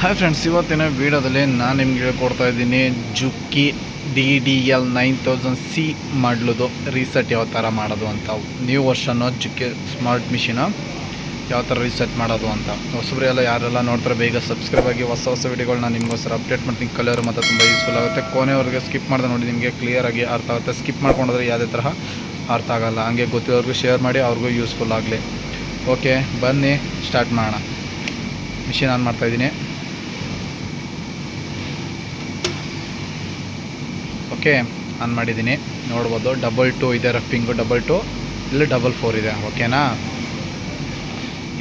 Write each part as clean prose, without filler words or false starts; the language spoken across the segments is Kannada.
ಹಾಯ್ ಫ್ರೆಂಡ್ಸ್, ಇವತ್ತಿನ ವೀಡಿಯೋದಲ್ಲಿ ನಾನು ನಿಮ್ಗೆ ಹೇಳ್ಕೊಡ್ತಾ ಇದ್ದೀನಿ ಜುಕ್ಕಿ DDL 9000C ಮಾಡಲದು ರೀಸೆಟ್ ಯಾವ ಥರ ಮಾಡೋದು ಅಂತ. ನ್ಯೂ ವರ್ಷನ್ನು ಜುಕ್ಕಿ ಸ್ಮಾರ್ಟ್ ಮಿಷಿನ ಯಾವ ಥರ ರೀಸೆಟ್ ಮಾಡೋದು ಅಂತ. ಹೊಸಬ್ರು ಎಲ್ಲ ಯಾರೆಲ್ಲ ನೋಡ್ತಾರೆ ಬೇಗ ಸಬ್ಸ್ಕ್ರೈಬ್ ಆಗಿ ಹೊಸ ವಿಡಿಯೋಗಳನ್ನ ನಿಮಗೋಸ್ಕರ ಅಪ್ಡೇಟ್ ಮಾಡ್ತೀನಿ. ಕಲರ್ ಮತ್ತು ತುಂಬ ಯೂಸ್ಫುಲ್ ಆಗುತ್ತೆ. ಕೊನೆವರೆಗೆ ಸ್ಕಿಪ್ ಮಾಡಿದೆ ನೋಡಿ, ನಿಮಗೆ ಕ್ಲಿಯರಾಗಿ ಅರ್ಥ ಆಗುತ್ತೆ. ಸ್ಕಿಪ್ ಮಾಡ್ಕೊಂಡ್ರೆ ಯಾವುದೇ ತರಹ ಅರ್ಥ ಆಗೋಲ್ಲ. ಹಂಗೆ ಗೊತ್ತಿರೋರ್ಗೂ ಶೇರ್ ಮಾಡಿ, ಅವ್ರಿಗೂ ಯೂಸ್ಫುಲ್ ಆಗಲಿ. ಓಕೆ, ಬನ್ನಿ ಸ್ಟಾರ್ಟ್ ಮಾಡೋಣ. ಮಿಷಿನ್ ಆನ್ ಮಾಡ್ತಾಯಿದ್ದೀನಿ. ಓಕೆ, ಆನ್ ಮಾಡಿದ್ದೀನಿ. ನೋಡ್ಬೋದು 2 ಇದೆ, ರಫಿಂಗು 2 ಇಲ್ಲಿ 4 ಇದೆ. ಓಕೆನಾ,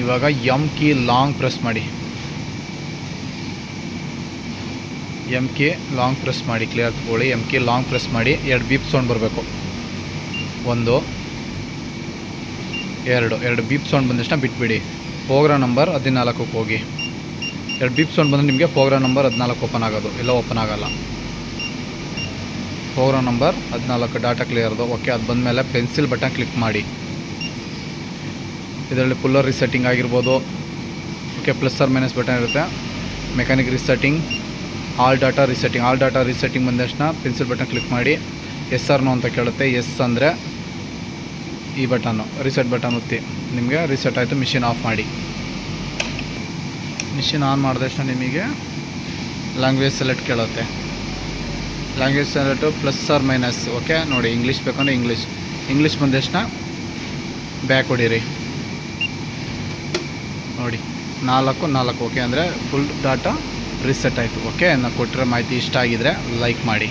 ಇವಾಗ ಎಮ್ ಕೀ ಲಾಂಗ್ ಪ್ರೆಸ್ ಮಾಡಿ. ಎಮ್ ಕೀ ಲಾಂಗ್ ಪ್ರೆಸ್ ಮಾಡಿ, ಕ್ಲಿಯರ್ ತಗೊಳ್ಳಿ. ಎಮ್ ಕೀ ಲಾಂಗ್ ಪ್ರೆಸ್ ಮಾಡಿ 2 ಬೀಪ್ ಸೌಂಡ್ ಬರಬೇಕು. 1 2 ಬೀಪ್ ಸೌಂಡ್ ಬಂದಷ್ಟು ಬಿಟ್ಬಿಡಿ. ಪ್ರೋಗ್ರಾಮ್ ನಂಬರ್ 14ಕ್ಕೆ ಹೋಗಿ. 2 ಬೀಪ್ ಸೌಂಡ್ ಬಂದರೆ ನಿಮಗೆ ಪ್ರೋಗ್ರಾಮ್ ನಂಬರ್ 14 ಓಪನ್ ಆಗೋದು, ಇಲ್ಲ ಓಪನ್ ಆಗೋಲ್ಲ. ಪ್ರೋಗ್ರಾಮ್ ನಂಬರ್ 14 ಡಾಟಾ ಕ್ಲಿಯರ್ದು. ಓಕೆ, ಅದು ಬಂದಮೇಲೆ ಪೆನ್ಸಿಲ್ ಬಟನ್ ಕ್ಲಿಕ್ ಮಾಡಿ. ಇದರಲ್ಲಿ ಪುಲ್ಲರ್ ರೀಸೆಟ್ಟಿಂಗ್ ಆಗಿರ್ಬೋದು. Okay, plus or minus button ಇರುತ್ತೆ. Mechanic resetting, all data resetting ಬಂದ ತಕ್ಷಣ ಪೆನ್ಸಿಲ್ ಬಟನ್ ಕ್ಲಿಕ್ ಮಾಡಿ. ಎಸ್ ಆರ್ ನೋ ಅಂತ ಕೇಳುತ್ತೆ. ಎಸ್ ಅಂದರೆ ಈ ಬಟನ್ನು, ರೀಸೆಟ್ ಬಟನ್ ಒತ್ತಿ. ನಿಮಗೆ ರೀಸೆಟ್ ಆಯಿತು. ಮಿಷಿನ್ ಆಫ್ ಮಾಡಿ. ಮಿಷಿನ್ ಆನ್ ಮಾಡಿದ ತಕ್ಷಣ ನಿಮಗೆ ಲ್ಯಾಂಗ್ವೇಜ್ ಸೆಲೆಕ್ಟ್ ಕೇಳುತ್ತೆ. Language select plus or minus. Okay, ನೋಡಿ ಇಂಗ್ಲೀಷ್ ಬೇಕಂದ್ರೆ ಇಂಗ್ಲೀಷ್ ಬಂದ ತಕ್ಷಣ ಬ್ಯಾಕ್ ಹೊಡೀರಿ. ನೋಡಿ 4 ಓಕೆ ಅಂದರೆ ಫುಲ್ ಡಾಟಾ ರೀಸೆಟ್ ಆಯಿತು. ಓಕೆ, ನಾನು ಕೊಟ್ಟಿರೋ ಮಾಹಿತಿ ಇಷ್ಟ ಆಗಿದರೆ ಲೈಕ್ ಮಾಡಿ.